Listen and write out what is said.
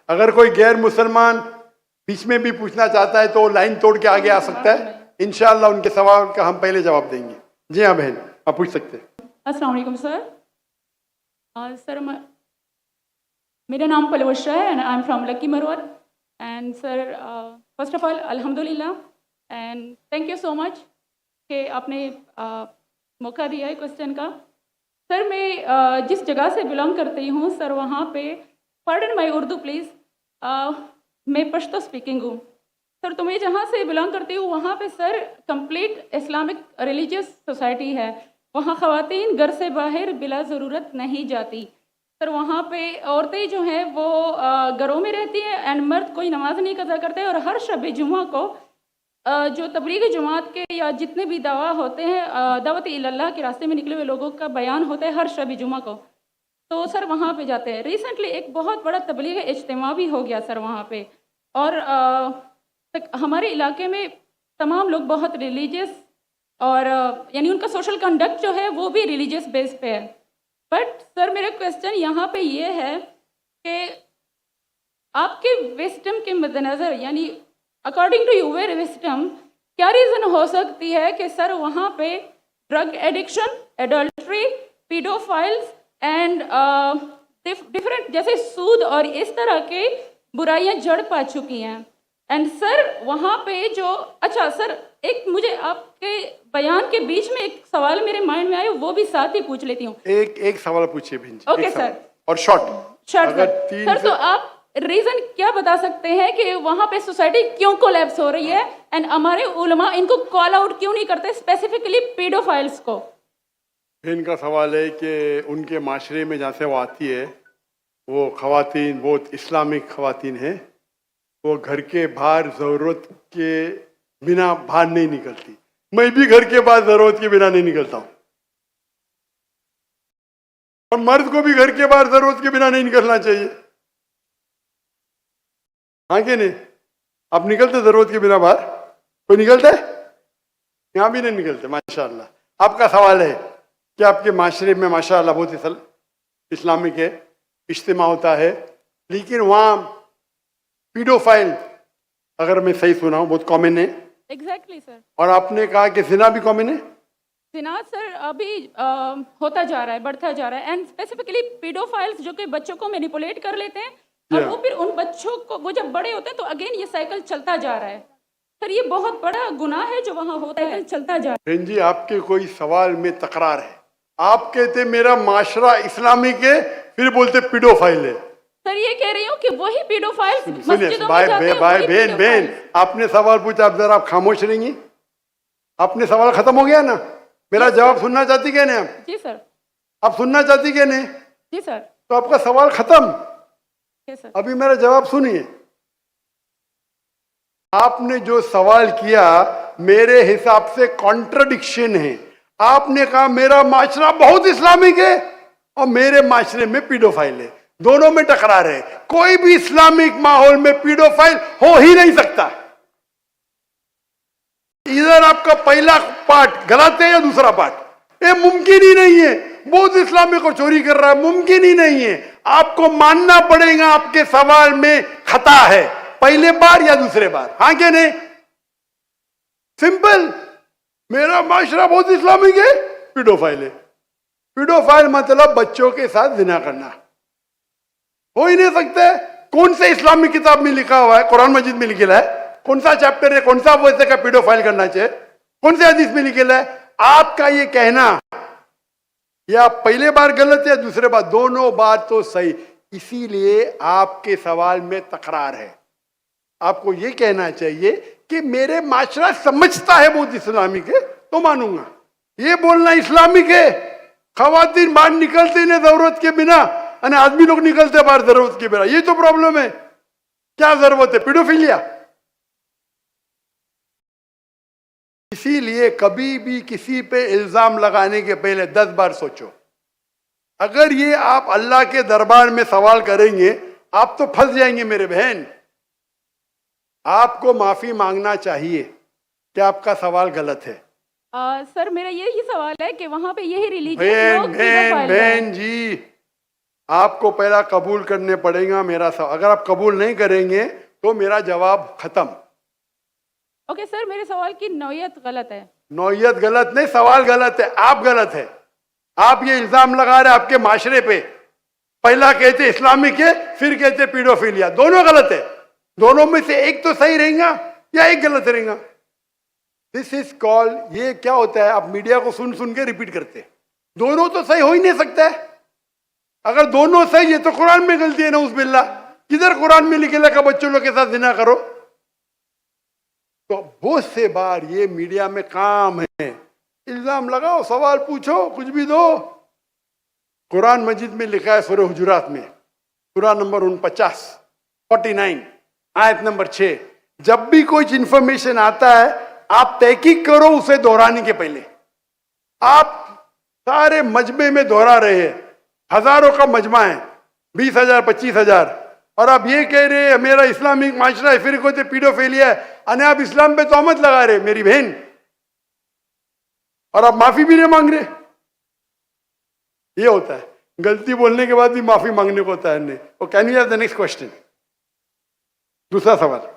अगर कोई गैर मुसलमान बीच में भी पूछना चाहता है तो वो लाइन तोड़ के आगे आ सकता है। इंशाअल्लाह उनके सवाल का हम पहले जवाब देंगे। जी हाँ बहन, आप पूछ सकते हैं। अस्सलाम वालेकुम सर। सर मेरा नाम पलवशा है and I am from Lakki Marwat. And sir first of all अल्हम्दुलिल्लाह and thank you so much कि आपने मौका दिया है क्वेश्चन का। सर मैं जिस जगह से बिलोंग करती हूँ सर, वहाँ पे पार्डन माई उर्दू प्लीज़, मैं पश्तो स्पीकिंग हूँ सर। तो मैं जहाँ से बिलोंग करती हूँ वहाँ पे sir complete Islamic religious society है। वहाँ ख़वातीन घर से बाहर बिला ज़रूरत नहीं जाती सर। वहाँ पे औरतें जो हैं वो घरों में रहती हैं एंड मर्द कोई नमाज नहीं कज़ा करते। और हर शब जुमा को जो तबलीग जमात के या जितने भी दावा होते हैं, दावत इल्लल्लाह के रास्ते में निकले हुए लोगों का बयान होता है हर शब जुमा को, तो सर वहाँ पे जाते हैं। रिसेंटली एक बहुत बड़ा तबलीग इज्तिमा भी हो गया सर वहाँ पे। और हमारे इलाके में तमाम लोग बहुत रिलीजियस और यानी उनका सोशल कंडक्ट जो है वो भी रिलीजियस बेस पे है। बट सर मेरा क्वेश्चन यहाँ पे ये है कि आपके विस्डम के मद्देनज़र, यानी अकॉर्डिंग टू यूर विस्डम, क्या रीज़न हो सकती है कि सर वहाँ पे drug addiction, adultery, paedophiles and different जैसे सूद और इस तरह के बुराइयां जड़ पा चुकी हैं। एंड सर वहाँ पे जो अच्छा सर, एक मुझे आपके बयान के बीच में एक सवाल मेरे माइंड में आया, वो भी साथ ही पूछ लेती हूँ। एक सवाल पूछिए बहन जी। Okay sir. और शॉर्ट सर तो आप रीजन क्या बता सकते हैं कि वहाँ पे सोसाइटी क्यों कोलैप्स हो रही है एंड हमारे उलमा इनको कॉल आउट क्यों नहीं करते, स्पेसिफिकली पीडोफाइल्स को? इनका सवाल है कि उनके माशरे में जहाँ से वो आती है वो ख़वातीन बहुत इस्लामिक ख़वातीन हैं, वो घर के बाहर ज़रूरत के बिना बाहर नहीं निकलती। मैं भी घर के बाहर ज़रूरत के बिना नहीं निकलता हूँ और मर्द को भी घर के बाहर ज़रूरत के बिना नहीं निकलना चाहिए। हाँ कि नहीं? आप निकलते ज़रूरत के बिना बाहर? कोई निकलता है? यहाँ भी नहीं निकलते माशाअल्लाह। आपका सवाल है कि आपके माशरे में माशाअल्लाह बहुत इस्लामिक है, इज्तिमा होता है, लेकिन वहाँ पीडोफाइल, अगर मैं सही सुना हूँ, बहुत कॉमन है। Exactly sir. और आपने कहा कि जिना भी कॉमन है। जिना सर अभी होता जा रहा है, बढ़ता जा रहा है। एंड स्पेसिफिकली पीडोफाइल्स जो कि बच्चों को मैनिपुलेट कर लेते हैं और वो फिर उन बच्चों को, वो जब बड़े होते हैं तो अगेन ये साइकिल चलता जा रहा है सर। ये बहुत बड़ा गुनाह है जो वहाँ होता है, चलता जा रहा है। बहन जी आपके कोई सवाल में तकरार है। आप कहते मेरा माशरा इस्लामिक है, फिर बोलते पीडोफाइल है। सर ये कह रही हूँ कि वही पीडोफाइल्स सुनिए भाई बहन, आपने सवाल पूछा, अब जरा आप खामोश रहेंगी? आपने सवाल खत्म हो गया ना? मेरा जवाब सुनना चाहती क्या नहीं आप? जी सर। आप सुनना चाहती क्या नहीं? जी सर। तो आपका सवाल खत्म। सर अभी मेरा जवाब सुनिए। आपने जो सवाल किया मेरे हिसाब से कॉन्ट्रडिक्शन है। आपने कहा मेरा माशरा बहुत इस्लामिक है और मेरे माशरे में पीडोफाइल है, दोनों में टकरार है। कोई भी इस्लामिक माहौल में पीडोफाइल हो ही नहीं सकता। इधर आपका पहला पार्ट गलत है या दूसरा पार्ट? ये मुमकिन ही नहीं है। बहुत इस्लामिक को चोरी कर रहा है, मुमकिन ही नहीं है। आपको मानना पड़ेगा आपके सवाल में खता है, पहले बार या दूसरे बार। हाँ क्या नहीं? सिंपल। मेरा माशरा बहुत इस्लामिक है, पीडोफाइल है। पीडोफाइल मतलब बच्चों के साथ जिना करना हो ही नहीं सकता है। कौन से इस्लामिक किताब में लिखा हुआ है? कुरान मजीद में लिखा है? कौन सा चैप्टर है, कौन सा वैसे का पीडोफाइल करना चाहिए? कौन से हदीस में लिखा है? आपका ये कहना या पहले बार गलत है, दूसरे बार, दोनों बार तो सही। इसीलिए आपके सवाल में तकरार है। आपको ये कहना चाहिए कि मेरे माशरा समझता है बहुत इस्लामिक है तो मानूंगा। ये बोलना इस्लामिक है, खवातीन बाहर निकलते नहीं जरूरत के बिना, और आदमी लोग निकलते बाहर जरूरत के बिना, ये तो प्रॉब्लम है। क्या जरूरत है? पीडोफिलिया। इसीलिए कभी भी किसी पे इल्जाम लगाने के पहले 10 बार सोचो। अगर ये आप अल्लाह के दरबार में सवाल करेंगे आप तो फंस जाएंगे मेरे बहन। आपको माफी मांगना चाहिए कि आपका सवाल गलत है। सर मेरा यही सवाल है कि वहाँ पे यही रिलीजियस लोग बहन जी, आपको पहला कबूल करने पड़ेगा मेरा सवाल। अगर आप कबूल नहीं करेंगे तो मेरा जवाब खत्म। ओके सर, मेरे सवाल की नौयत गलत है। नौयत गलत नहीं, सवाल गलत है, आप गलत है। आप ये इल्जाम लगा रहे आपके माशरे पे। पहला कहते इस्लामिक है, फिर कहते पीडोफिलिया। दोनों गलत है। दोनों में से एक तो सही रहेगा या एक गलत रहेगा। दिस इज कॉल, ये क्या होता है, आप मीडिया को सुन सुन के रिपीट करते हैं। दोनों तो सही हो ही नहीं सकता है। अगर दोनों सही है तो कुरान में गलती है ना, उस बिल्ला। किधर कुरान में लिखे लगा बच्चों लोग के साथ जिना करो? तो बहुत से बार ये मीडिया में काम है, इल्जाम लगाओ, सवाल पूछो, कुछ भी दो। कुरान मजीद में लिखा है सूरह हुजुरात में, सूरह नंबर 49 आयत नंबर 6, जब भी कोई इंफॉर्मेशन आता है आप तहकीक करो उसे दोहराने के पहले। आप सारे मजमे में दोहरा रहे हैं, हजारों का मजमा है, 20,000 25,000, और आप ये कह रहे हैं मेरा इस्लामिक माशरा है, फिर कहते पीडोफिलिया है, अने आप इस्लाम पे तोहमत लगा रहे मेरी बहन, और आप माफी भी नहीं मांग रहे। ये होता है, गलती बोलने के बाद भी माफी मांगने को होता है नहीं। Can you have the next question? दूसरा सवाल।